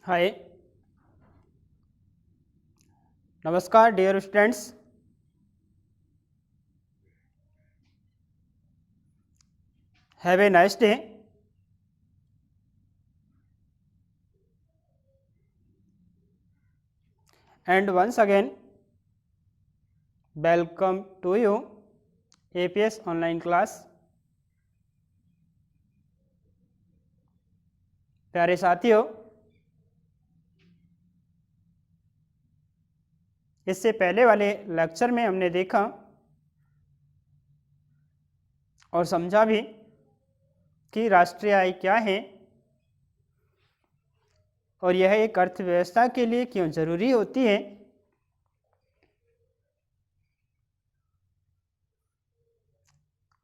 हाय, नमस्कार dear students. Have a nice day. And once again welcome to you APS online class. प्यारे साथियों, इससे पहले वाले लेक्चर में हमने देखा और समझा भी कि राष्ट्रीय आय क्या है और यह एक अर्थव्यवस्था के लिए क्यों जरूरी होती है।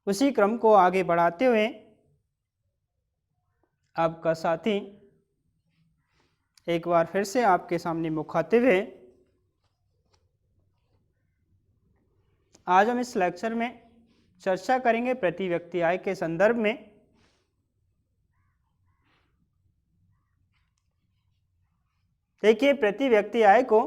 उसी क्रम को आगे बढ़ाते हुए आपका साथी एक बार फिर से आपके सामने मुखातिब है। आज हम इस लेक्चर में चर्चा करेंगे प्रति व्यक्ति आय के संदर्भ में। देखिए, प्रति व्यक्ति आय को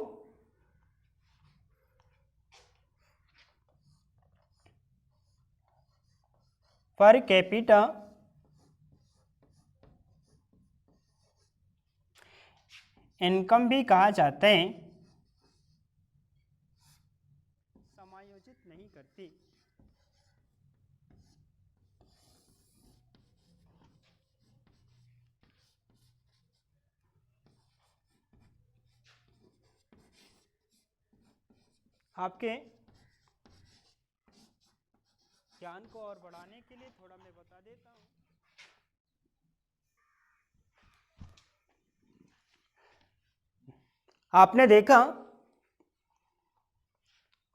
पर कैपिटा इनकम भी कहा जाता है। समायोजित नहीं करती। आपके ज्ञान को और बढ़ाने के लिए थोड़ा मैं बता देता हूँ। आपने देखा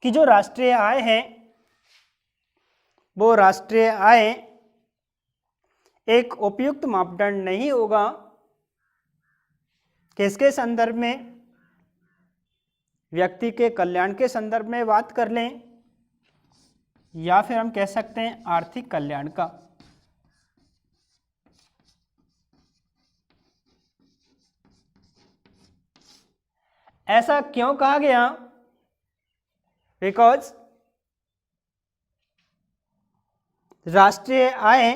कि जो राष्ट्रीय आय है वो राष्ट्रीय आय एक उपयुक्त मापदंड नहीं होगा। किसके संदर्भ में? व्यक्ति के कल्याण के संदर्भ में बात कर लें या फिर हम कह सकते हैं आर्थिक कल्याण का। ऐसा क्यों कहा गया? बिकॉज राष्ट्रीय आय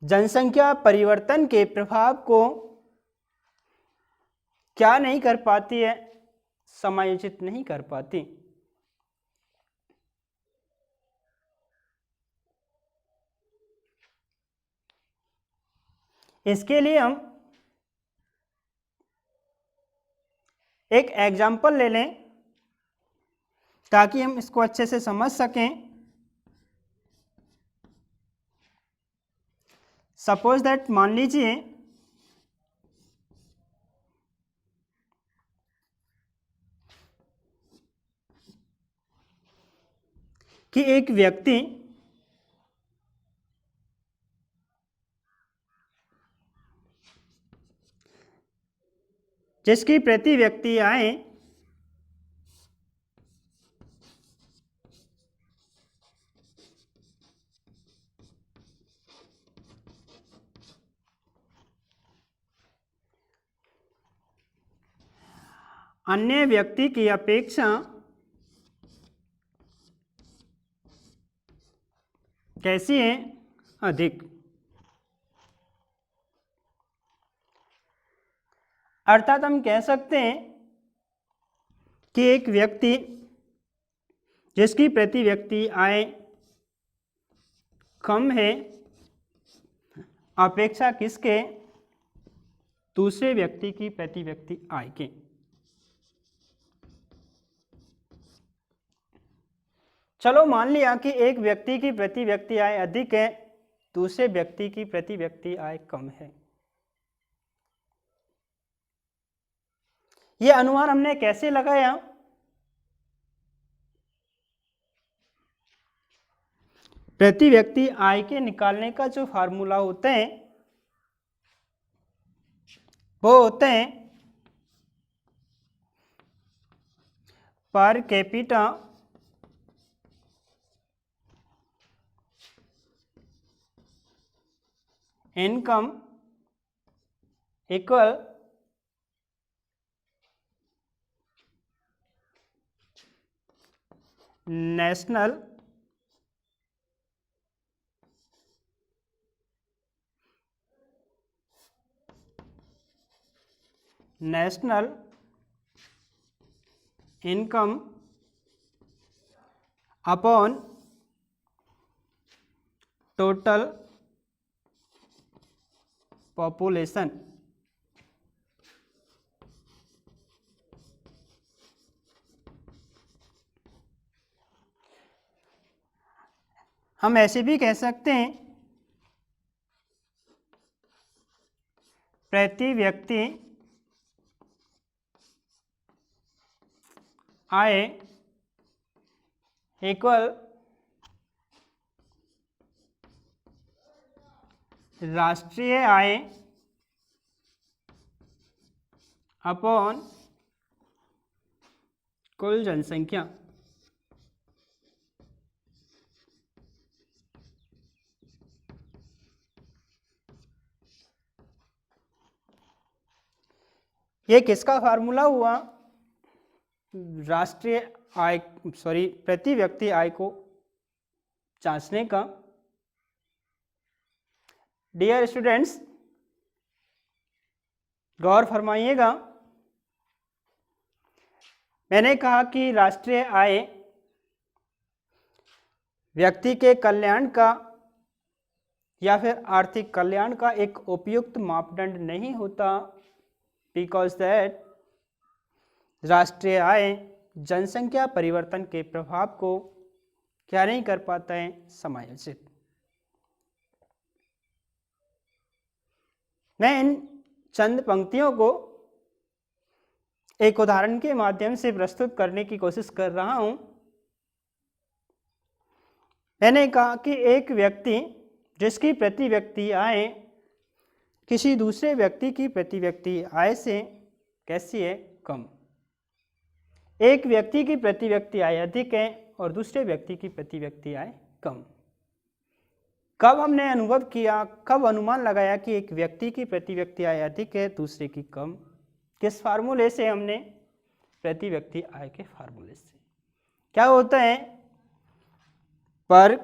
जनसंख्या परिवर्तन के प्रभाव को क्या नहीं कर पाती है? समायोजित नहीं कर पाती। इसके लिए हम एक एग्जाम्पल ले लें ताकि हम इसको अच्छे से समझ सकें। सपोज दैट, मान लीजिए कि एक व्यक्ति जिसकी प्रति व्यक्ति आय अन्य व्यक्ति की अपेक्षा कैसी है? अधिक। अर्थात हम कह सकते हैं कि एक व्यक्ति जिसकी प्रति व्यक्ति आय कम है अपेक्षा किसके? दूसरे व्यक्ति की प्रति व्यक्ति आय के। चलो मान लिया कि एक व्यक्ति की प्रति व्यक्ति आय अधिक है, दूसरे व्यक्ति की प्रति व्यक्ति आय कम है। यह अनुमान हमने कैसे लगाया? प्रति व्यक्ति आय के निकालने का जो फार्मूला होता है वो होते हैं per capita income equal national income upon total population. हम ऐसे भी कह सकते हैं प्रति व्यक्ति आय इक्वल राष्ट्रीय आय अपॉन कुल जनसंख्या। ये किसका फार्मूला हुआ? राष्ट्रीय आय प्रति व्यक्ति आय को जांचने का। डियर स्टूडेंट्स, गौर फरमाइएगा, मैंने कहा कि राष्ट्रीय आय व्यक्ति के कल्याण का या फिर आर्थिक कल्याण का एक उपयुक्त मापदंड नहीं होता, बिकॉज दैट राष्ट्रीय आय जनसंख्या परिवर्तन के प्रभाव को क्या नहीं कर पाता है? समायोजित। मैं इन चंद पंक्तियों को एक उदाहरण के माध्यम से प्रस्तुत करने की कोशिश कर रहा हूं। मैंने कहा कि एक व्यक्ति जिसकी प्रति व्यक्ति आय किसी दूसरे व्यक्ति की प्रति व्यक्ति आय से कैसी है? कम। एक व्यक्ति की प्रति व्यक्ति आय अधिक है और दूसरे व्यक्ति की प्रति व्यक्ति आय कम। कब हमने अनुभव किया, कब अनुमान लगाया कि एक व्यक्ति की प्रति व्यक्ति आय अधिक है, दूसरे की कम? किस फार्मूले से? हमने प्रति व्यक्ति आय के फार्मूले से। क्या होता है? पर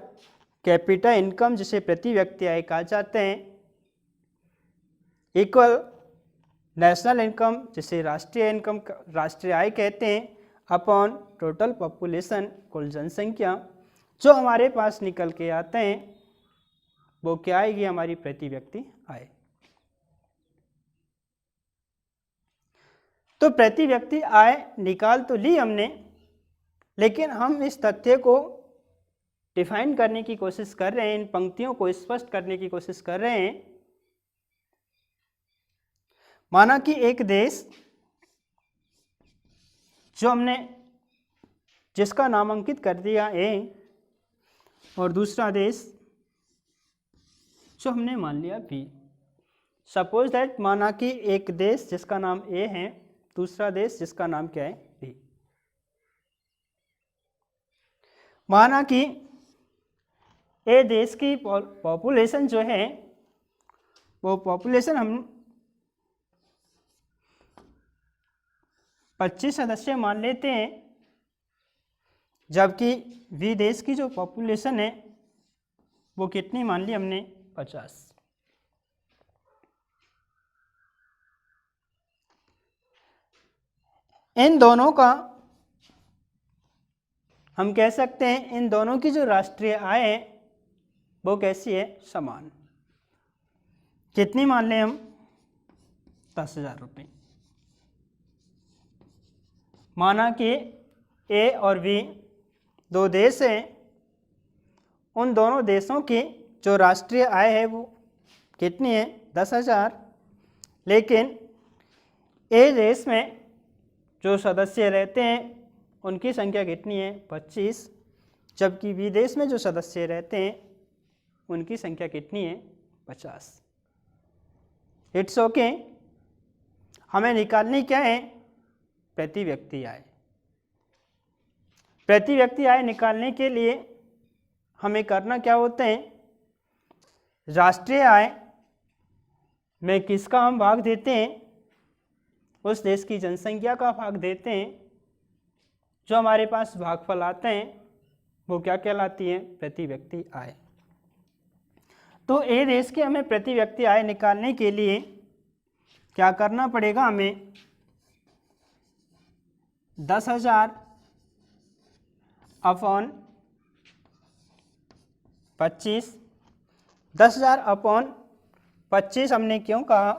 कैपिटा इनकम, जिसे प्रति व्यक्ति आय कहा जाता है, इक्वल नेशनल इनकम, जिसे राष्ट्रीय इनकम राष्ट्रीय आय कहते हैं, अपॉन टोटल पॉपुलेशन कुल जनसंख्या। जो हमारे पास निकल के आते हैं वो क्या आएगी? हमारी प्रति व्यक्ति आय। तो प्रति व्यक्ति आय निकाल तो ली हमने, लेकिन हम इस तथ्य को डिफाइन करने की कोशिश कर रहे हैं, इन पंक्तियों को स्पष्ट करने की कोशिश कर रहे हैं। माना कि एक देश जो हमने जिसका नाम अंकित कर दिया ए, और दूसरा देश जो हमने मान लिया बी। सपोज दैट, माना कि एक देश जिसका नाम ए है, दूसरा देश जिसका नाम क्या है? बी। माना कि ए देश की पॉपुलेशन जो है वो पॉपुलेशन हम 25 सदस्य मान लेते हैं, जबकि बी देश की जो पॉपुलेशन है वो कितनी मान ली हमने? 50। इन दोनों का हम कह सकते हैं, इन दोनों की जो राष्ट्रीय आय है वो कैसी है? समान। कितनी मान लें हम? 10,000 रुपये। माना कि ए और बी दो देश हैं, उन दोनों देशों की जो राष्ट्रीय आय है वो कितनी है? 10,000। लेकिन ए देश में जो सदस्य रहते हैं उनकी संख्या कितनी है? 25। जबकि बी देश में जो सदस्य रहते हैं उनकी संख्या कितनी है? 50। It's okay. हमें निकालनी क्या है? प्रति व्यक्ति आय। प्रति व्यक्ति आय निकालने के लिए हमें करना क्या होता है? राष्ट्रीय आय में किसका हम भाग देते हैं, उस देश की जनसंख्या का भाग देते हैं, जो हमारे पास भागफल आते हैं वो क्या कहलाती है, प्रति व्यक्ति आय। तो ए देश के हमें प्रति व्यक्ति आय निकालने के लिए क्या करना पड़ेगा, हमें 10,000 अपॉन 25, 10,000 अपॉन 25 हमने क्यों कहा,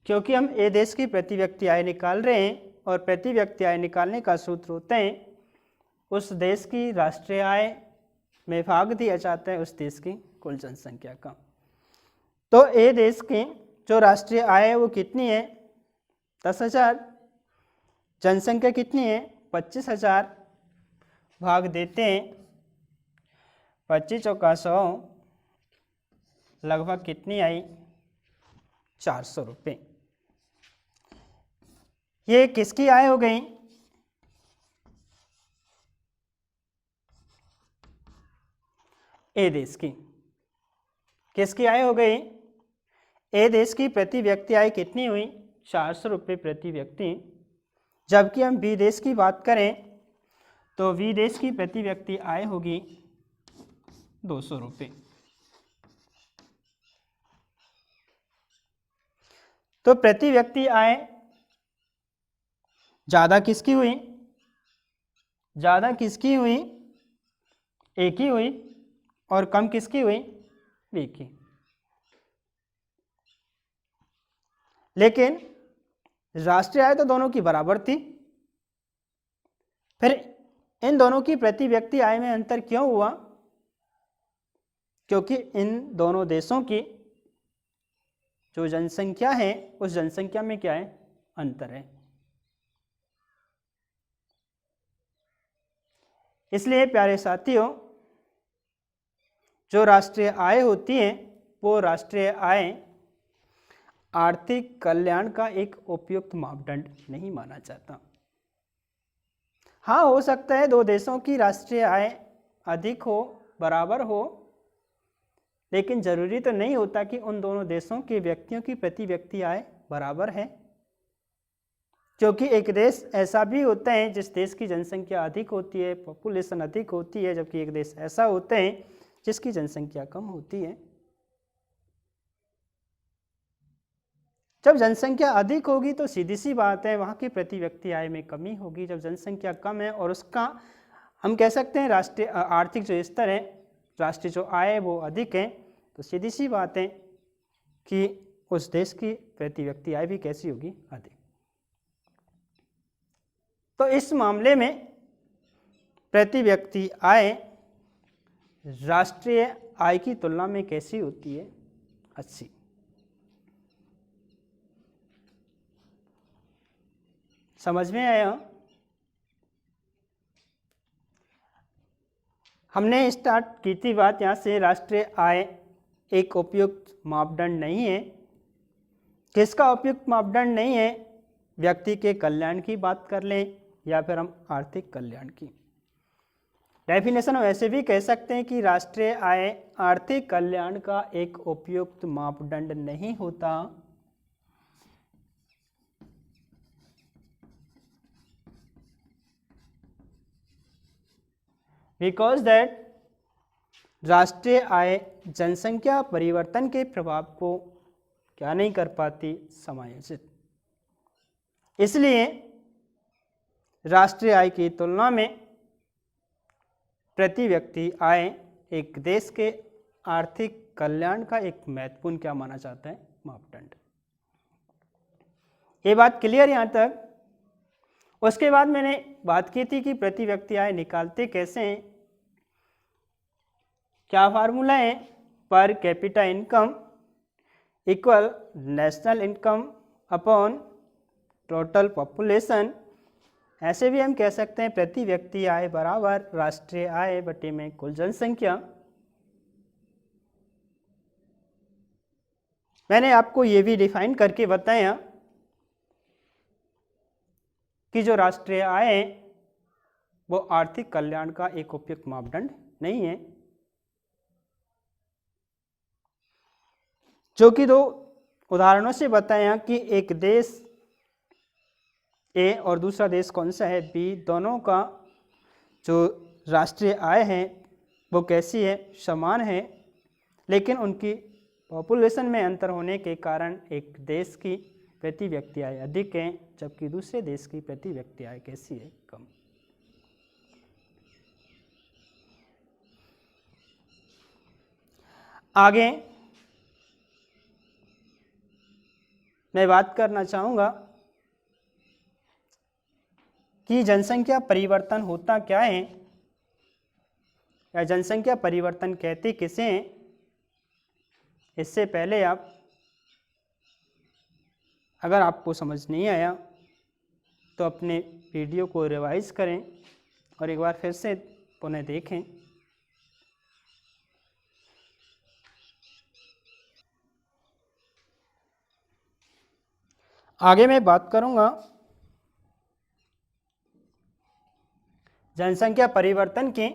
क्योंकि हम ए देश की प्रति व्यक्ति आय निकाल रहे हैं और प्रति व्यक्ति आय निकालने का सूत्र होता है उस देश की राष्ट्रीय आय में भाग दिया जाता है उस देश की कुल जनसंख्या का। तो ए देश की जो राष्ट्रीय आय है वो कितनी है, 10,000, जनसंख्या कितनी है, 25,000, भाग देते हैं 25 चौका 100, लगभग कितनी आई, 400 रुपये। ये किसकी आय हो गई, ए देश की। किसकी आय हो गई, ए देश की प्रति व्यक्ति आय कितनी हुई, 400 रुपये प्रति व्यक्ति। जबकि हम बी देश की बात करें तो बी देश की प्रति व्यक्ति आय होगी 200 रुपये। तो प्रति व्यक्ति आय ज़्यादा किसकी हुई, ज़्यादा किसकी हुई, ए की हुई, और कम किसकी हुई, बी की। लेकिन राष्ट्रीय आय तो दोनों की बराबर थी, फिर इन दोनों की प्रति व्यक्ति आय में अंतर क्यों हुआ, क्योंकि इन दोनों देशों की जो जनसंख्या है उस जनसंख्या में क्या है, अंतर है। इसलिए प्यारे साथियों, जो राष्ट्रीय आय होती है वो राष्ट्रीय आय आर्थिक कल्याण का एक उपयुक्त मापदंड नहीं माना जाता। हाँ, हो सकता है दो देशों की राष्ट्रीय आय अधिक हो, बराबर हो, लेकिन जरूरी तो नहीं होता कि उन दोनों देशों के व्यक्तियों की प्रति व्यक्ति आय बराबर है, क्योंकि एक देश ऐसा भी होता है जिस देश की जनसंख्या अधिक होती है, पॉपुलेशन अधिक होती है, जबकि एक देश ऐसा होता है जिसकी जनसंख्या कम होती है। जब जनसंख्या अधिक होगी तो सीधी सी बात है वहाँ की प्रति व्यक्ति आय में कमी होगी। जब जनसंख्या कम है और उसका हम कह सकते हैं राष्ट्रीय आर्थिक जो स्तर है, राष्ट्रीय जो आय है वो अधिक है, तो सीधी सी बात है कि उस देश की प्रति व्यक्ति आय भी कैसी होगी, अधिक। तो इस मामले में प्रति व्यक्ति आय राष्ट्रीय आय की तुलना में कैसी होती है, अच्छी। समझ में आया? हमने स्टार्ट की थी बात यहाँ से, राष्ट्रीय आय एक उपयुक्त मापदंड नहीं है। किसका उपयुक्त मापदंड नहीं है, व्यक्ति के कल्याण की बात कर लें या फिर हम आर्थिक कल्याण की। डेफिनेशन हम ऐसे भी कह सकते हैं कि राष्ट्रीय आय आर्थिक कल्याण का एक उपयुक्त मापदंड नहीं होता, बिकॉज दैट राष्ट्रीय आय जनसंख्या परिवर्तन के प्रभाव को क्या नहीं कर पाती, समायोजित। इसलिए राष्ट्रीय आय की तुलना में प्रति व्यक्ति आय एक देश के आर्थिक कल्याण का एक महत्वपूर्ण क्या माना जाता है, मापदंड। ये बात क्लियर यहाँ तक। उसके बाद मैंने बात की थी कि प्रति व्यक्ति आय निकालते कैसे हैं। क्या फार्मूला है, per capita income equal national income upon total population. ऐसे भी हम कह सकते हैं प्रति व्यक्ति आय बराबर राष्ट्रीय आय बटे में कुल जनसंख्या। मैंने आपको ये भी डिफाइन करके बताया कि जो राष्ट्रीय आय है वो आर्थिक कल्याण का एक उपयुक्त मापदंड नहीं है। जो कि दो उदाहरणों से बताया कि एक देश ए और दूसरा देश कौन सा है बी, दोनों का जो राष्ट्रीय आय है वो कैसी है, समान है, लेकिन उनकी पॉपुलेशन में अंतर होने के कारण एक देश की प्रति व्यक्ति आय अधिक है जबकि दूसरे देश की प्रति व्यक्ति आय कैसी है, कम। आगे मैं बात करना चाहूँगा कि जनसंख्या परिवर्तन होता क्या है या जनसंख्या परिवर्तन कहते किसे हैं। इससे पहले अगर आपको समझ नहीं आया तो अपने वीडियो को रिवाइज करें और एक बार फिर से पुनः देखें। आगे मैं बात करूंगा जनसंख्या परिवर्तन की।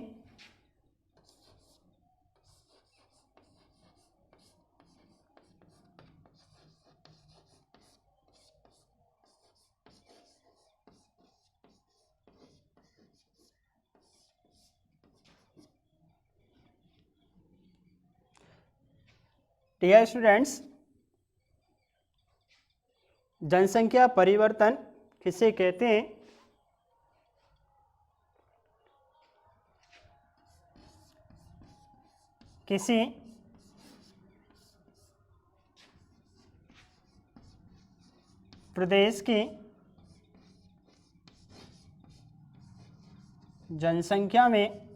डियर स्टूडेंट्स, जनसंख्या परिवर्तन किसे कहते हैं? किसी प्रदेश की जनसंख्या में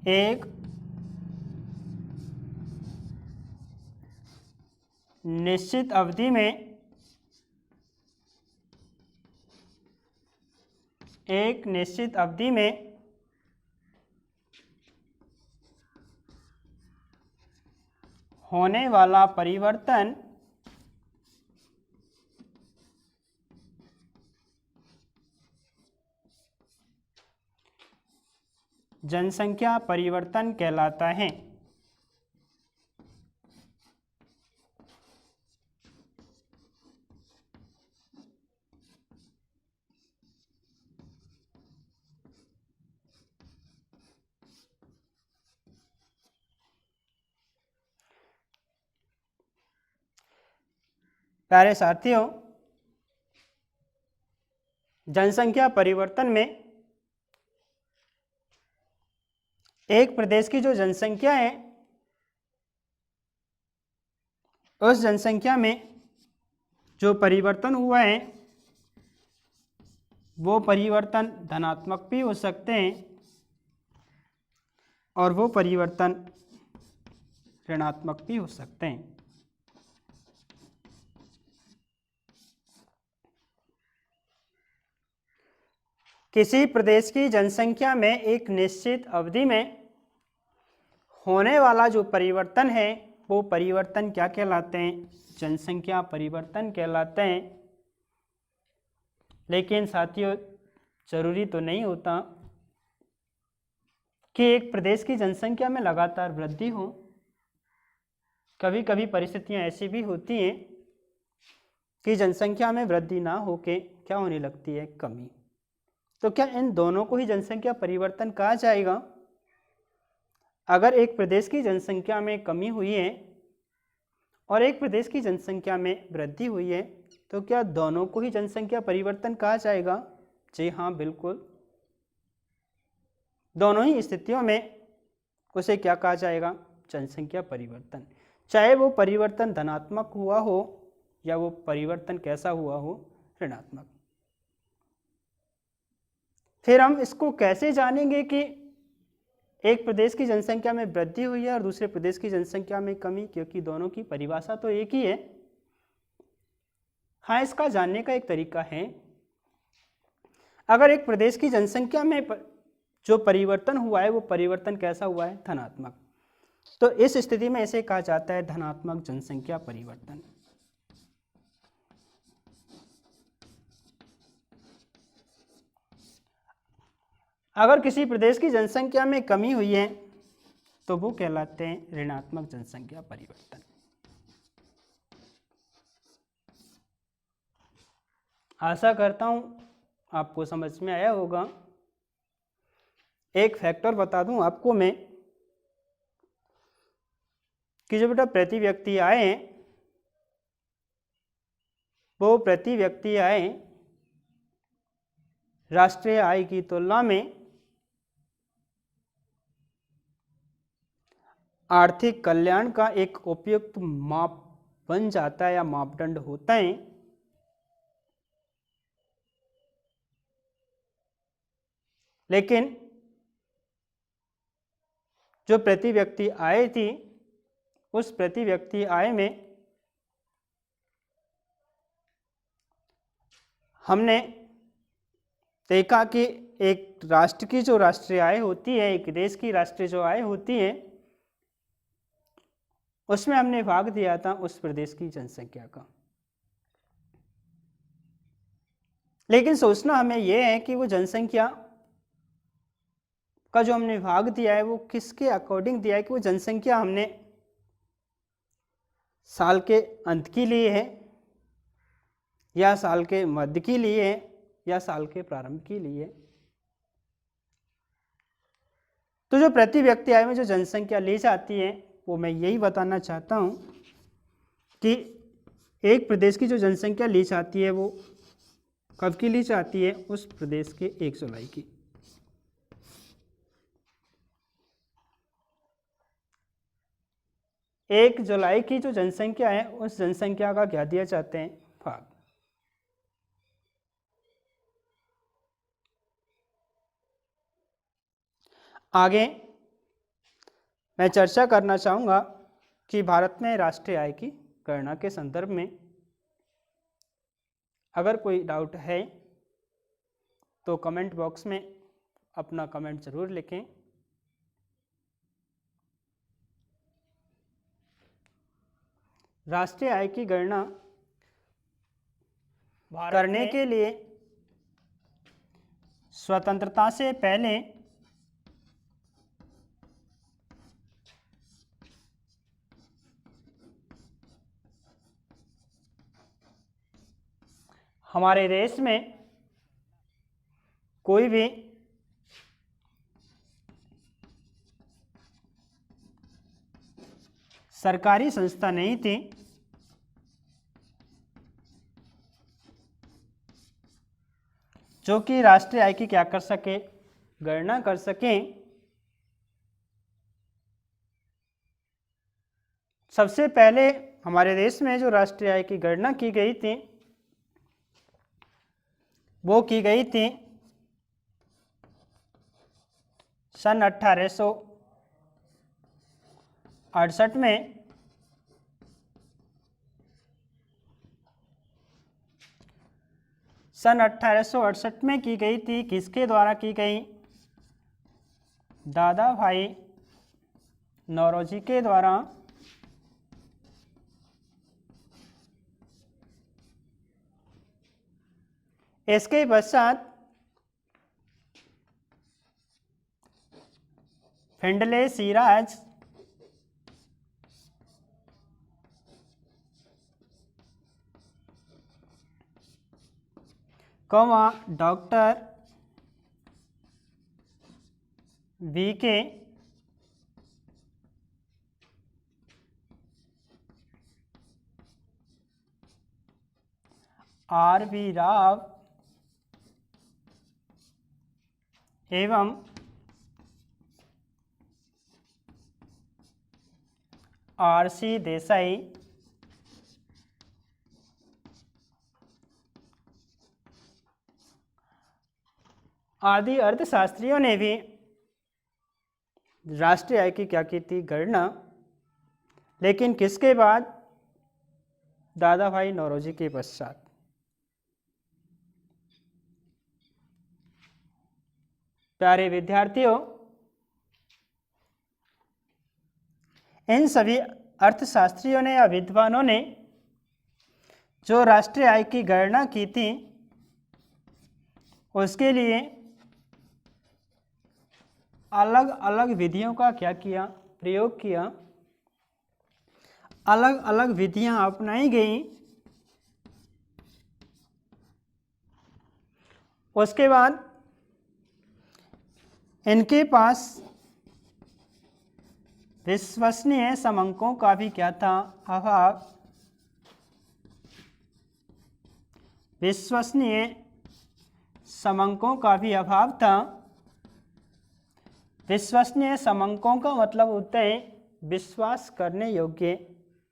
एक निश्चित अवधि में होने वाला परिवर्तन जनसंख्या परिवर्तन कहलाता है। प्यारे साथियों, जनसंख्या परिवर्तन में एक प्रदेश की जो जनसंख्या है उस जनसंख्या में जो परिवर्तन हुआ है वो परिवर्तन धनात्मक भी हो सकते हैं और वो परिवर्तन ऋणात्मक भी हो सकते हैं। किसी प्रदेश की जनसंख्या में एक निश्चित अवधि में होने वाला जो परिवर्तन है वो परिवर्तन क्या कहलाते हैं? जनसंख्या परिवर्तन कहलाते हैं। लेकिन साथियों, जरूरी तो नहीं होता कि एक प्रदेश की जनसंख्या में लगातार वृद्धि हो। कभी कभी परिस्थितियां ऐसी भी होती हैं कि जनसंख्या में वृद्धि ना होके क्या होने लगती है? कमी। तो क्या इन दोनों को ही जनसंख्या परिवर्तन कहा जाएगा? अगर एक प्रदेश की जनसंख्या में कमी हुई है और एक प्रदेश की जनसंख्या में वृद्धि हुई है तो क्या दोनों को ही जनसंख्या परिवर्तन कहा जाएगा? जी हाँ, बिल्कुल। दोनों ही स्थितियों में उसे क्या कहा जाएगा? जनसंख्या परिवर्तन। चाहे वो परिवर्तन धनात्मक हुआ हो या वो परिवर्तन कैसा हुआ हो? ऋणात्मक। फिर हम इसको कैसे जानेंगे कि एक प्रदेश की जनसंख्या में वृद्धि हुई है और दूसरे प्रदेश की जनसंख्या में कमी? क्योंकि दोनों की परिभाषा तो एक ही है। हाँ, इसका जानने का एक तरीका है, अगर एक प्रदेश की जनसंख्या में जो परिवर्तन हुआ है वो परिवर्तन कैसा हुआ है? धनात्मक, तो इस स्थिति में इसे कहा जाता है धनात्मक जनसंख्या परिवर्तन। अगर किसी प्रदेश की जनसंख्या में कमी हुई है तो वो कहलाते हैं ऋणात्मक जनसंख्या परिवर्तन। आशा करता हूं आपको समझ में आया होगा। एक फैक्टर बता दूं आपको मैं कि जो बेटा प्रति व्यक्ति आय है वो प्रति व्यक्ति आय राष्ट्रीय आय की तुलना में आर्थिक कल्याण का एक उपयुक्त माप बन जाता है या मापदंड होता है। लेकिन जो प्रति व्यक्ति आय थी उस प्रति व्यक्ति आय में हमने देखा कि एक राष्ट्र की जो राष्ट्रीय आय होती है, एक देश की राष्ट्रीय जो आय होती है, उसमें हमने भाग दिया था उस प्रदेश की जनसंख्या का। लेकिन सोचना हमें यह है कि वो जनसंख्या का जो हमने भाग दिया है वो किसके अकॉर्डिंग दिया है, कि वो जनसंख्या हमने साल के अंत के लिए है या साल के मध्य के लिए है या साल के प्रारंभ के लिए। तो जो प्रति व्यक्ति आय में जो जनसंख्या ली जाती है वो मैं यही बताना चाहता हूं कि एक प्रदेश की जो जनसंख्या ली जाती है वो कब की ली जाती है, उस प्रदेश के 1 जुलाई की। एक जुलाई की जो जनसंख्या है उस जनसंख्या का क्या दिया जाते हैं, भाग। आगे मैं चर्चा करना चाहूँगा कि भारत में राष्ट्रीय आय की गणना के संदर्भ में अगर कोई डाउट है तो कमेंट बॉक्स में अपना कमेंट जरूर लिखें। राष्ट्रीय आय की गणना करने के लिए स्वतंत्रता से पहले हमारे देश में कोई भी सरकारी संस्था नहीं थी जो कि राष्ट्रीय आय की क्या कर सके, गणना कर सके। सबसे पहले हमारे देश में जो राष्ट्रीय आय की गणना की गई थी वो की गई थी सन 1868 में। सन 1868 में की गई थी। किसके द्वारा की गई, दादा भाई नौरोजी के द्वारा। इसके पश्चात Findlay Siraj doctor VK RV. Rao एवं आर.सी. देसाई आदि अर्थशास्त्रियों ने भी राष्ट्रीय आय की क्या की थी, गणना। लेकिन किसके बाद, दादा भाई नौरोजी के पश्चात। प्यारे विद्यार्थियों, इन सभी अर्थशास्त्रियों ने या विद्वानों ने जो राष्ट्रीय आय की गणना की थी उसके लिए अलग अलग विधियों का क्या किया, प्रयोग किया, अलग अलग विधियां अपनाई गई। उसके बाद इनके पास विश्वसनीय समंकों का भी क्या था, अभाव। विश्वसनीय समंकों का भी अभाव था। विश्वसनीय समंकों का मतलब होता है विश्वास करने योग्य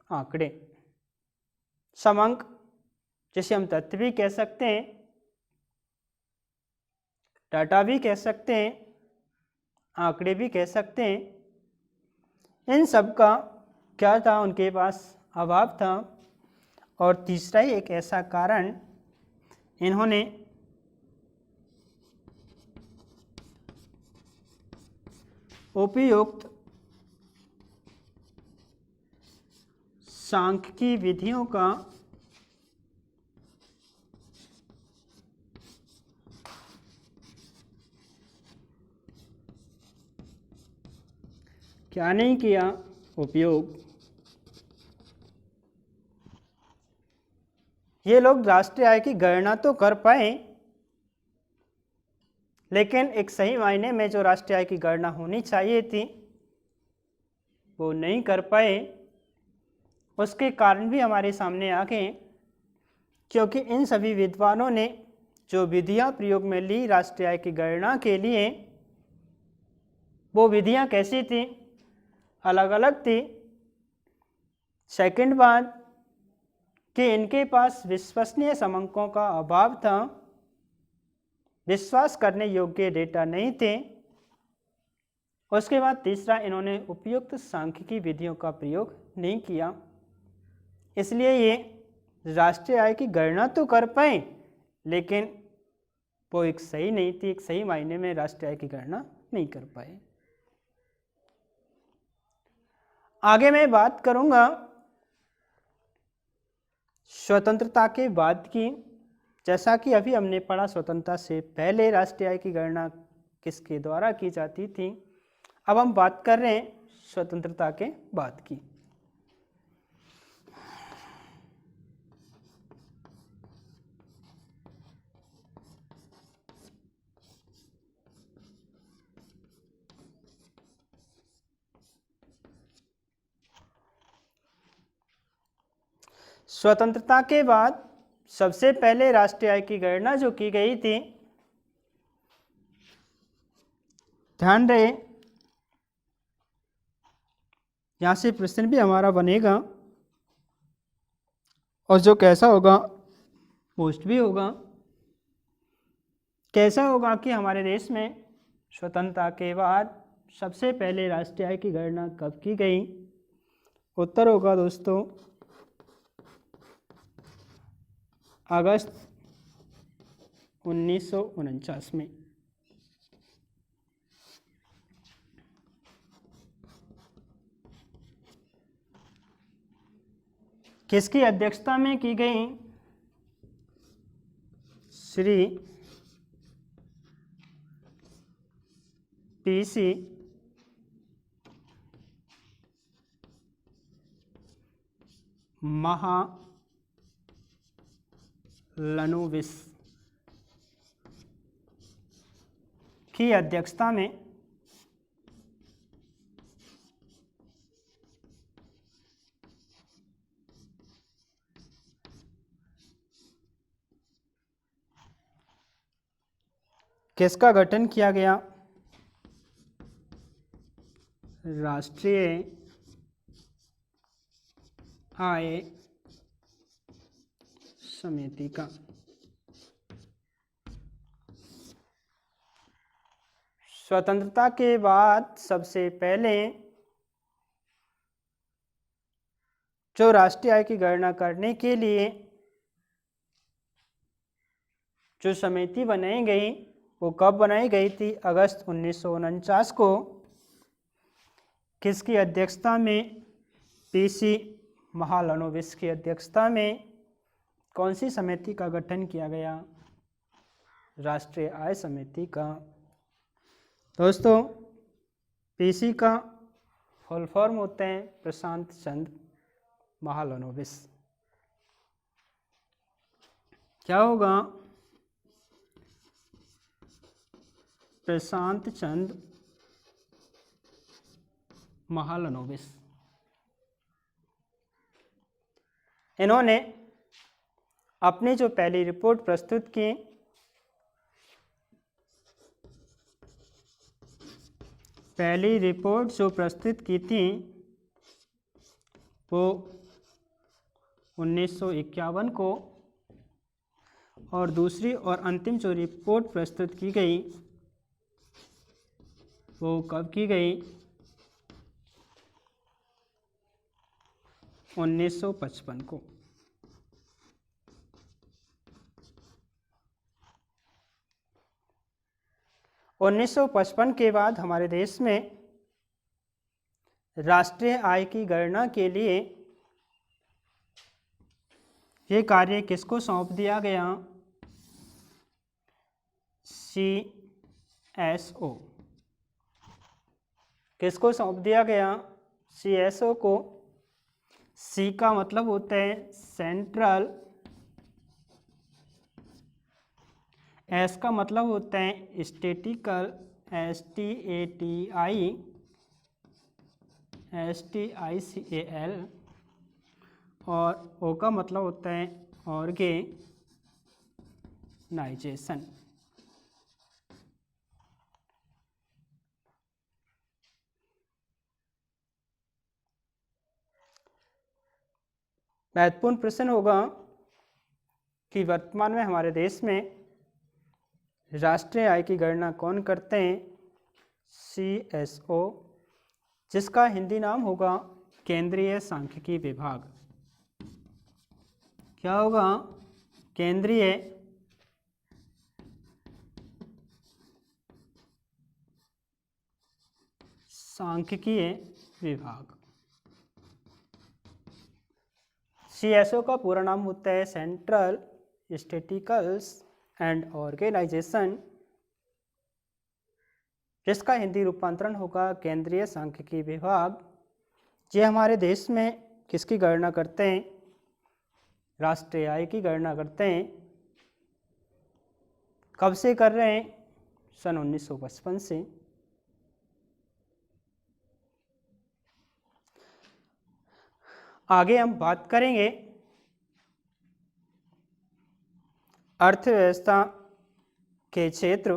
आंकड़े। समंक जिसे हम तथ्य भी कह सकते हैं, डाटा भी कह सकते हैं, आंकड़े भी कह सकते हैं। इन सब का क्या था, उनके पास अभाव था। और तीसरा ही एक ऐसा कारण, इन्होंने उपयुक्त सांख्यिकी विधियों का क्या नहीं किया, उपयोग। ये लोग राष्ट्रीय आय की गणना तो कर पाए, लेकिन एक सही मायने में जो राष्ट्रीय आय की गणना होनी चाहिए थी वो नहीं कर पाए। उसके कारण भी हमारे सामने आ गए, क्योंकि इन सभी विद्वानों ने जो विधियां प्रयोग में ली राष्ट्रीय आय की गणना के लिए, वो विधियां कैसी थी, अलग अलग थी। सेकंड बात कि इनके पास विश्वसनीय समंकों का अभाव था, विश्वास करने योग्य डेटा नहीं थे। उसके बाद तीसरा, इन्होंने उपयुक्त सांख्यिकी विधियों का प्रयोग नहीं किया, इसलिए ये राष्ट्रीय आय की गणना तो कर पाए, लेकिन वो एक सही नहीं थी, एक सही मायने में राष्ट्रीय आय की गणना नहीं कर पाए। आगे मैं बात करूंगा स्वतंत्रता के बाद की। जैसा कि अभी हमने पढ़ा, स्वतंत्रता से पहले राष्ट्रीय आय की गणना किसके द्वारा की जाती थी। अब हम बात कर रहे हैं स्वतंत्रता के बाद की। स्वतंत्रता के बाद सबसे पहले राष्ट्रीय आय की गणना जो की गई थी, ध्यान रहे यहां से प्रश्न भी हमारा बनेगा, और जो कैसा होगा पोस्ट भी होगा। कैसा होगा कि हमारे देश में स्वतंत्रता के बाद सबसे पहले राष्ट्रीय आय की गणना कब की गई। उत्तर होगा दोस्तों अगस्त 1949 में। किसकी अध्यक्षता में की गई, श्री पीसी महालनोबिस की अध्यक्षता में। किसका गठन किया गया, राष्ट्रीय आय समिति का। स्वतंत्रता के बाद सबसे पहले जो राष्ट्रीय आय की गणना करने के लिए जो समिति बनाई गई, वो कब बनाई गई थी, अगस्त 1949 को। किसकी अध्यक्षता में, पीसी महालनोबिस की अध्यक्षता में कौन सी समिति का गठन किया गया, राष्ट्रीय आय समिति का। दोस्तों पीसी का फुल फॉर्म होते हैं प्रशांत चंद्र महालनोबिस। क्या होगा? प्रशांत चंद्र महालनोबिस। इन्होंने अपनी जो पहली रिपोर्ट प्रस्तुत की थी वो 1951 को, और दूसरी और अंतिम जो रिपोर्ट प्रस्तुत की गई वो कब की गई? 1955 को। उन्नीस सौ 1955 के बाद हमारे देश में राष्ट्रीय आय की गणना के लिए ये कार्य किसको सौंप दिया गया? CSO। किसको सौंप दिया गया? CSO को। C का मतलब होता है सेंट्रल, S का मतलब होता है स्टैटिकल, STATICAL, और O का मतलब होता है ऑर्गेनाइजेशन। महत्वपूर्ण प्रश्न होगा कि वर्तमान में हमारे देश में राष्ट्रीय आय की गणना कौन करते हैं? CSO, जिसका हिंदी नाम होगा केंद्रीय सांख्यिकी विभाग। क्या होगा? केंद्रीय सांख्यिकीय विभाग। CSO का पूरा नाम होता है सेंट्रल स्टैटिस्टिकल्स एंड ऑर्गेनाइजेशन, जिसका हिंदी रूपांतरण होगा केंद्रीय सांख्यिकी विभाग। ये हमारे देश में किसकी गणना करते हैं? राष्ट्रीय आय की गणना करते हैं। कब से कर रहे हैं? सन 1955 से। आगे हम बात करेंगे अर्थव्यवस्था के क्षेत्र।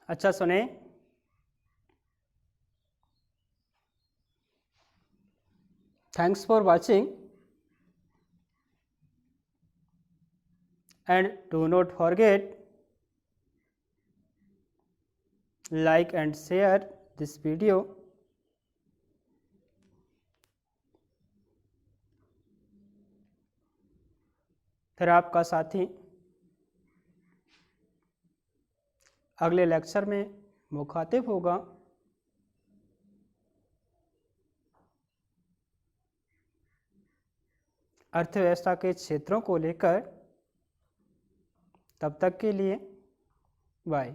अच्छा सुने, thanks for watching and do not forget like and share this video. फिर आपका साथी अगले लेक्चर में मुखातिब होगा। अर्थव्यवस्था के क्षेत्रों को लेकर। तब तक के लिए बाय।